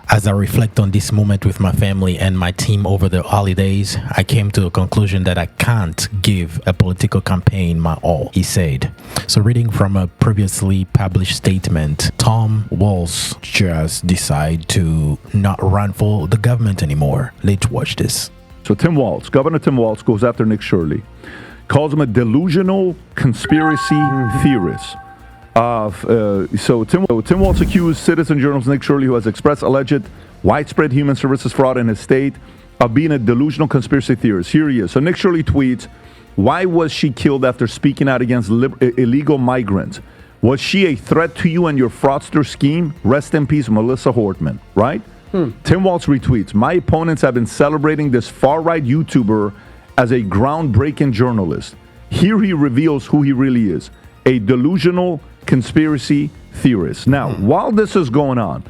As I reflect on this moment with my family and my team over the holidays, I came to a conclusion that I can't give a political campaign my all, he said. So reading from a previously published statement, Tim Walz just decided to not run for the government anymore. Let's watch this. So Governor Tim Walz goes after Nick Shirley, calls him a delusional conspiracy theorist. So Tim Walz accused citizen journalist Nick Shirley, who has expressed alleged widespread human services fraud in his state, of being a delusional conspiracy theorist. Here he is. So Nick Shirley tweets, "Why was she killed after speaking out against illegal migrants? Was she a threat to you and your fraudster scheme? Rest in peace, Melissa Hortman." Right? Tim Walz retweets, "My opponents have been celebrating this far-right YouTuber as a groundbreaking journalist. Here he reveals who he really is, a delusional conspiracy theorist." Now, while this is going on,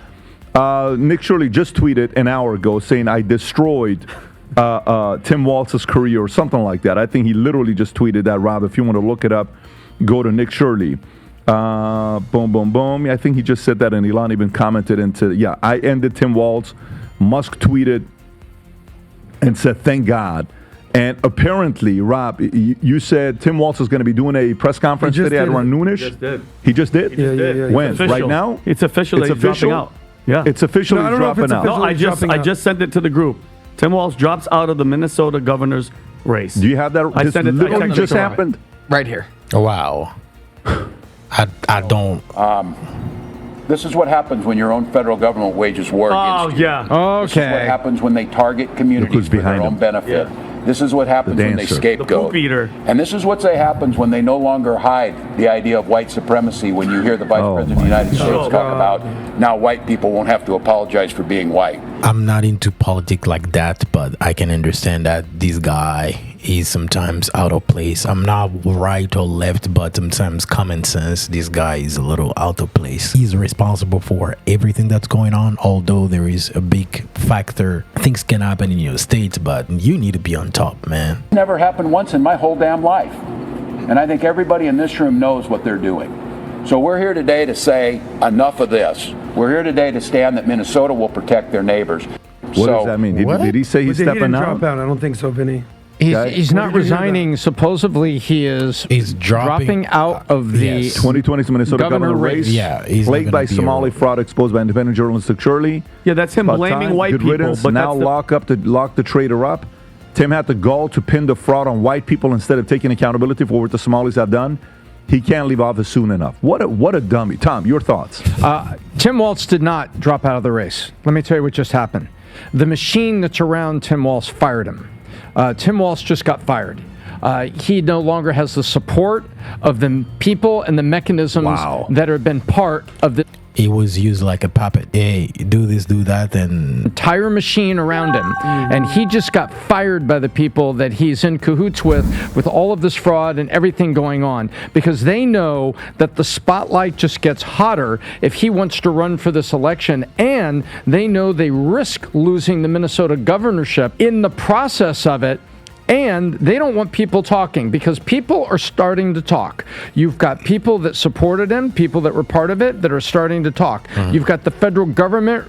Nick Shirley just tweeted an hour ago saying, "I destroyed Tim Walz's career," or something like that. I think he literally just tweeted that, Rob. If you want to look it up, go to Nick Shirley. Boom, boom, boom. I think he just said that, and Elon even commented I ended Tim Walz. Musk tweeted and said, "Thank God." And apparently, Rob, you said Tim Walz is going to be doing a press conference today at around noonish? He just did. He just did? He just did. When? Right now? It's official. It's dropping out. Yeah. It's officially dropping out. No, I just sent it to the group. Tim Walz drops out of the Minnesota governor's race. Do you have that? I sent it. Literally just happened? Right here. Oh, wow. I don't. This is what happens when your own federal government wages war against you. Okay. This is what happens when they target communities for their own benefit. Yeah. This is what happens when they scapegoat. The poop eater. And this is what happens when they no longer hide the idea of white supremacy when you hear the Vice President of the United States talk about now white people won't have to apologize for being white. I'm not into politics like that, but I can understand that this guy is sometimes out of place. I'm not right or left, but sometimes common sense, this guy is a little out of place. He's responsible for everything that's going on, although there is a big factor. Things can happen in your state, but you need to be on top, man. Never happened once in my whole damn life. And I think everybody in this room knows what they're doing. So we're here today to say enough of this. We're here today to stand that Minnesota will protect their neighbors. What does that mean? Did he say he's stepping out? Drop out? I don't think so, Vinny. He's not resigning. Supposedly, he's dropping out of the 2020 Minnesota governor race. Yeah, he's plagued by Somali fraud exposed by independent journalist Nick Shirley. Yeah, that's him blaming white people. Riddance. But now lock the traitor up. Tim had the gall to pin the fraud on white people instead of taking accountability for what the Somalis have done. He can't leave office soon enough. What a dummy. Tom, your thoughts? Tim Walz did not drop out of the race. Let me tell you what just happened. The machine that's around Tim Walz fired him. Tim Walz just got fired. He no longer has the support of the people and the mechanisms that have been part of the... He was used like a puppet. Hey, do this, do that, and... entire machine around him. And he just got fired by the people that he's in cahoots with all of this fraud and everything going on. Because they know that the spotlight just gets hotter if he wants to run for this election. And they know they risk losing the Minnesota governorship in the process of it. And they don't want people talking because people are starting to talk. You've got people that supported him, people that were part of it that are starting to talk. You've got the federal government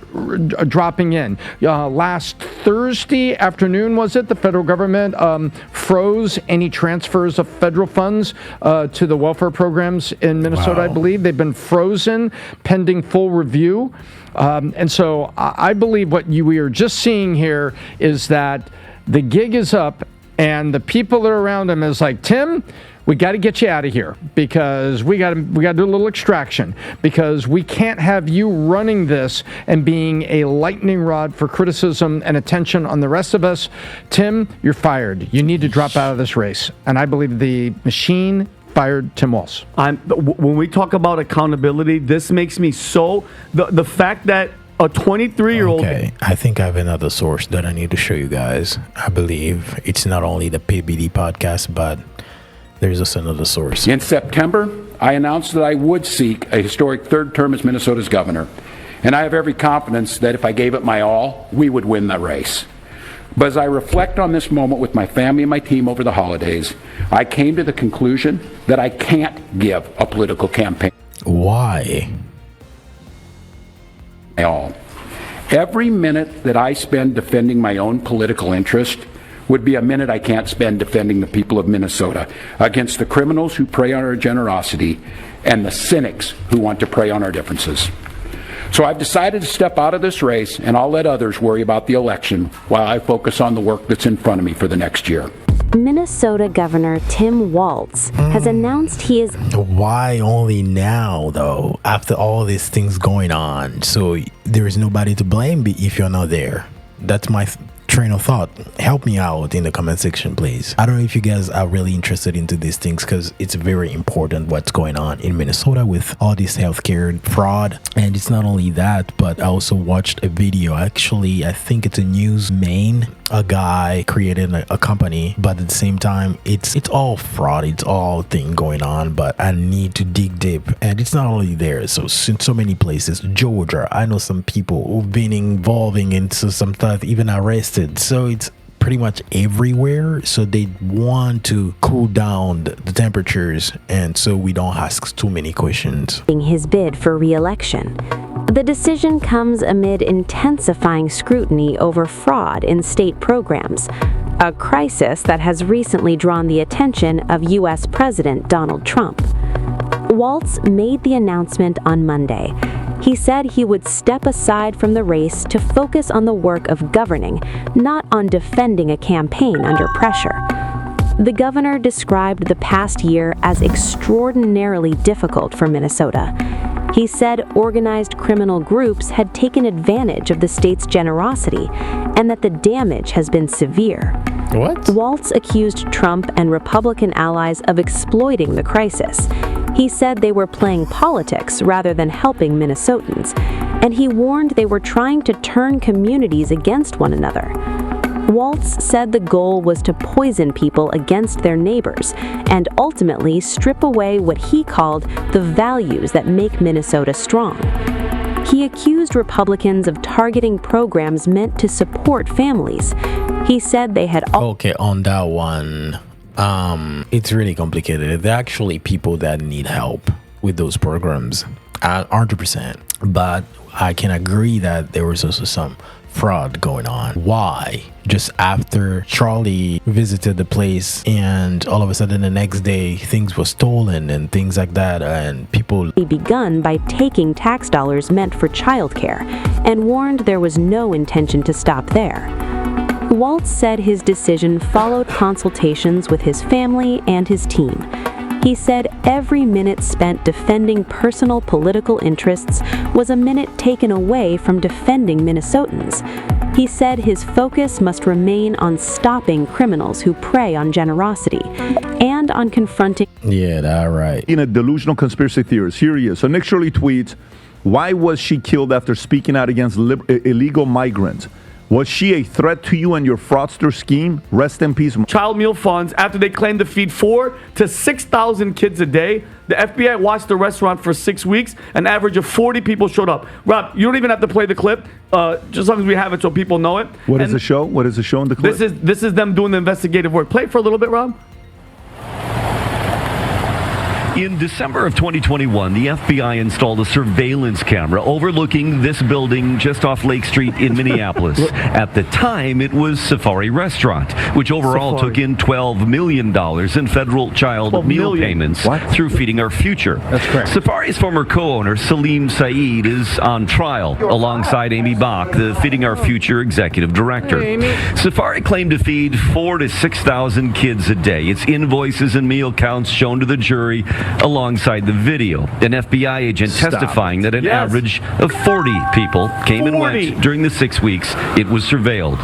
dropping in. Last Thursday afternoon, was it? The federal government froze any transfers of federal funds to the welfare programs in Minnesota, I believe. They've been frozen pending full review. And so I believe what we are just seeing here is that the gig is up. And the people that are around him is like, Tim, we got to get you out of here because we got to do a little extraction because we can't have you running this and being a lightning rod for criticism and attention on the rest of us. Tim, you're fired. You need to drop out of this race. And I believe the machine fired Tim Walz. When we talk about accountability, this makes me so... The fact that a 23-year-old... Okay, I think I have another source that I need to show you guys. I believe it's not only the PBD podcast, but there's also another source. In September, I announced that I would seek a historic third term as Minnesota's governor. And I have every confidence that if I gave it my all, we would win the race. But as I reflect on this moment with my family and my team over the holidays, I came to the conclusion that I can't give a political campaign Why? all. Every minute that I spend defending my own political interest would be a minute I can't spend defending the people of Minnesota against the criminals who prey on our generosity and the cynics who want to prey on our differences. So I've decided to step out of this race, and I'll let others worry about the election while I focus on the work that's in front of me for the next year. Minnesota Governor Tim Walz has announced he is... Why only now, though, after all these things going on? So there is nobody to blame if you're not there. That's my train of thought. Help me out in the comment section, please. I don't know if you guys are really interested into these things, because it's very important what's going on in Minnesota with all this healthcare fraud. And it's not only that, but I also watched a video. Actually, I think it's a news main. A guy created a company, but at the same time, it's all fraud. It's all thing going on, but I need to dig deep. And it's not only there. So in so many places, Georgia, I know some people who've been involving into some stuff, even arrested. So it's pretty much everywhere. So they want to cool down the temperatures, and so we don't ask too many questions. his bid for re-election. The decision comes amid intensifying scrutiny over fraud in state programs, a crisis that has recently drawn the attention of U.S. President Donald Trump. Walz made the announcement on Monday. He said he would step aside from the race to focus on the work of governing, not on defending a campaign under pressure. The governor described the past year as extraordinarily difficult for Minnesota. He said organized criminal groups had taken advantage of the state's generosity and that the damage has been severe. What? Walz accused Trump and Republican allies of exploiting the crisis. He said they were playing politics rather than helping Minnesotans, and he warned they were trying to turn communities against one another. Walz said the goal was to poison people against their neighbors and ultimately strip away what he called the values that make Minnesota strong. He accused Republicans of targeting programs meant to support families. He said they had... Okay, on that one, it's really complicated. There are actually people that need help with those programs, 100%. But I can agree that there was also some fraud going on. Why? Just after Charlie visited the place, and all of a sudden the next day things were stolen and things like that, and people begun by taking tax dollars meant for childcare, and warned there was no intention to stop there. Walz said his decision followed consultations with his family and his team. He said every minute spent defending personal political interests was a minute taken away from defending Minnesotans. He said his focus must remain on stopping criminals who prey on generosity and on confronting... Yeah, that's right. In a delusional conspiracy theorist. Here he is. So Nick Shirley tweets, why was she killed after speaking out against illegal migrants? Was she a threat to you and your fraudster scheme? Rest in peace. Child meal funds after they claimed to feed 4,000 to 6,000 kids a day. The FBI watched the restaurant for 6 weeks. An average of 40 people showed up. Rob, you don't even have to play the clip, just as long as we have it so people know it. What is the show? What is the show in the clip? This is them doing the investigative work. Play it for a little bit, Rob. In December of 2021, the FBI installed a surveillance camera overlooking this building just off Lake Street in Minneapolis. At the time, it was Safari Restaurant, which overall took in $12 million in federal child meal payments through Feeding Our Future. That's correct. Safari's former co-owner, Salim Saeed, is on trial alongside Amy Bach, the Feeding Our Future executive director. Safari claimed to feed 4,000 to 6,000 kids a day. Its invoices and meal counts shown to the jury alongside the video. An FBI agent testifying that an average of 40 people came and went during the 6 weeks it was surveilled.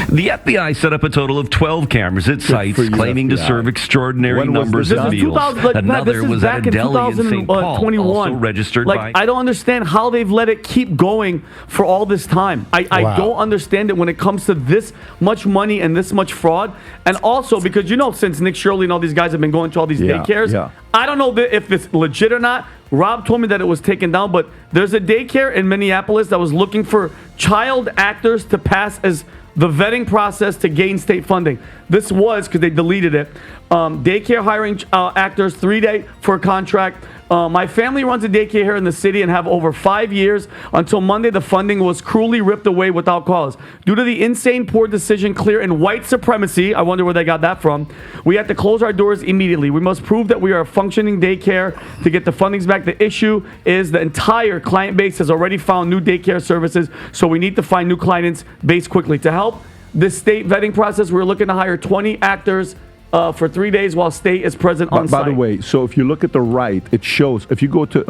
The FBI set up a total of 12 cameras at sites claiming to serve extraordinary numbers of meals. Another was at a deli in St. Paul, also registered by... I don't understand how they've let it keep going for all this time. I don't understand it when it comes to this much money and this much fraud. And also because, since Nick Shirley and all these guys have been going to all these daycares, I don't know if it's legit or not. Rob told me that it was taken down, but there's a daycare in Minneapolis that was looking for child actors to pass as the vetting process to gain state funding. This was, because they deleted it, daycare hiring actors 3-day for a contract. My family runs a daycare here in the city and have over 5 years. Until Monday, the funding was cruelly ripped away without cause. Due to the insane poor decision clear in white supremacy, I wonder where they got that from, we had to close our doors immediately. We must prove that we are a functioning daycare to get the fundings back. The issue is the entire client base has already found new daycare services, so we need to find new clients base quickly. To help this state vetting process, we're looking to hire 20 actors for 3 days while state is present on site. By the way, so if you look at the right, it shows if you go to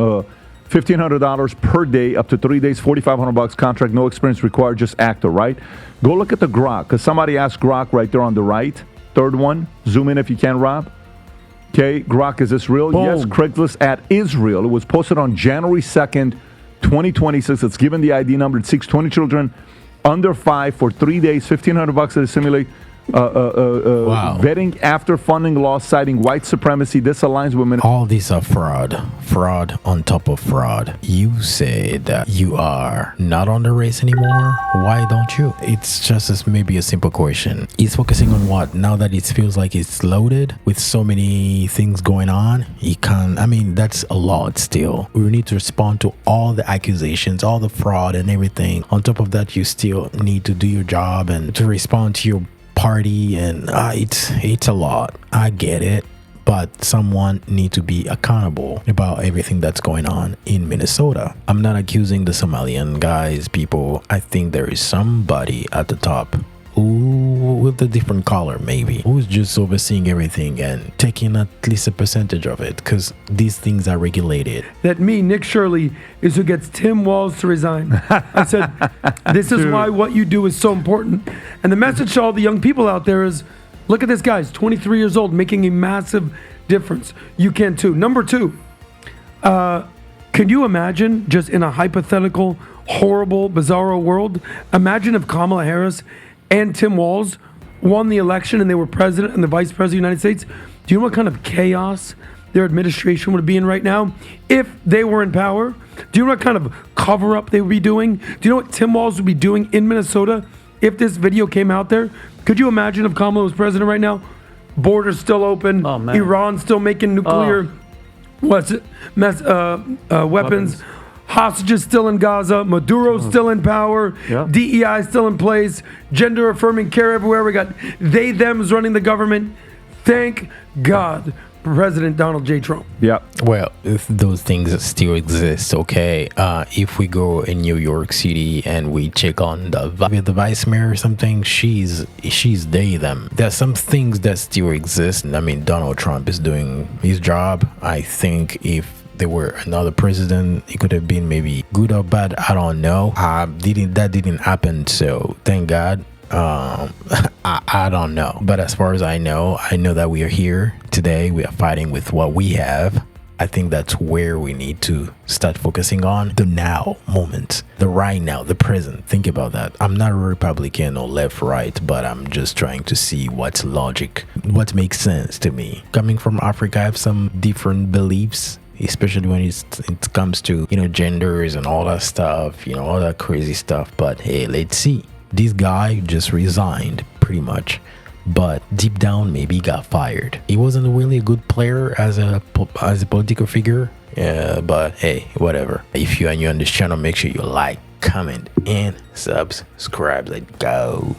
$1,500 per day, up to 3 days, $4,500 contract, no experience required, just actor, right? Go look at the Grok, because somebody asked Grok right there on the right, third one. Zoom in if you can, Rob. Okay, Grok, is this real? Boom. Yes, Craigslist at Israel. It was posted on January 2nd, 2026. It's given the ID number. It seeks 20 children under 5 for 3 days, $1,500 to simulate Wow. vetting after funding laws citing white supremacy. This aligns with All these are fraud on top of fraud. You say that you are not on the race anymore. Why don't you? It's just maybe a simple question. He's focusing on what? Now that it feels like it's loaded with so many things going on, he can't. I mean, that's a lot still. We need to respond to all the accusations, all the fraud and everything. On top of that, you still need to do your job and to respond to your party, and it's a lot. I get it, but someone need to be accountable about everything that's going on in Minnesota. I'm not accusing the Somalian guys, people. I think there is somebody at the top who, with a different color maybe, who's just overseeing everything and taking at least a percentage of it, because these things are regulated. That me, Nick Shirley, is who gets Tim Walz to resign. I said, this is why what you do is so important. And the message to all the young people out there is, look at this guy, he's 23 years old, making a massive difference. You can too. Number two, can you imagine, just in a hypothetical, horrible, bizarro world, imagine if Kamala Harris and Tim Walz won the election and they were president and the vice president of the United States? Do you know what kind of chaos their administration would be in right now if they were in power? Do you know what kind of cover-up they would be doing? Do you know what Tim Walz would be doing in Minnesota if this video came out there? Could you imagine if Kamala was president right now? Borders still open. Oh, man. Iran still making nuclear weapons. Hostages still in Gaza. Maduro's still in power. Yeah. DEI still in place. Gender affirming care everywhere. We got they, thems running the government. Thank God for President Donald J. Trump. Yeah. Well, if those things still exist, okay. If we go in New York City and we check on the vice mayor or something, she's they, them. There's some things that still exist. I mean, Donald Trump is doing his job. I think if there were another president, it could have been maybe good or bad. I don't know. That didn't happen, so thank God. I don't know. But as far as I know that we are here today. We are fighting with what we have. I think that's where we need to start focusing on the now moment, the right now, the present. Think about that. I'm not a Republican or left, right, but I'm just trying to see what's logic, what makes sense to me. Coming from Africa, I have some different beliefs, especially when it comes to, genders and all that stuff, all that crazy stuff. But hey, let's see. This guy just resigned pretty much, but deep down maybe he got fired. He wasn't really a good player as a political figure. Yeah, but hey, whatever. If you are new on this channel, make sure you like, comment, and subscribe. Let's go.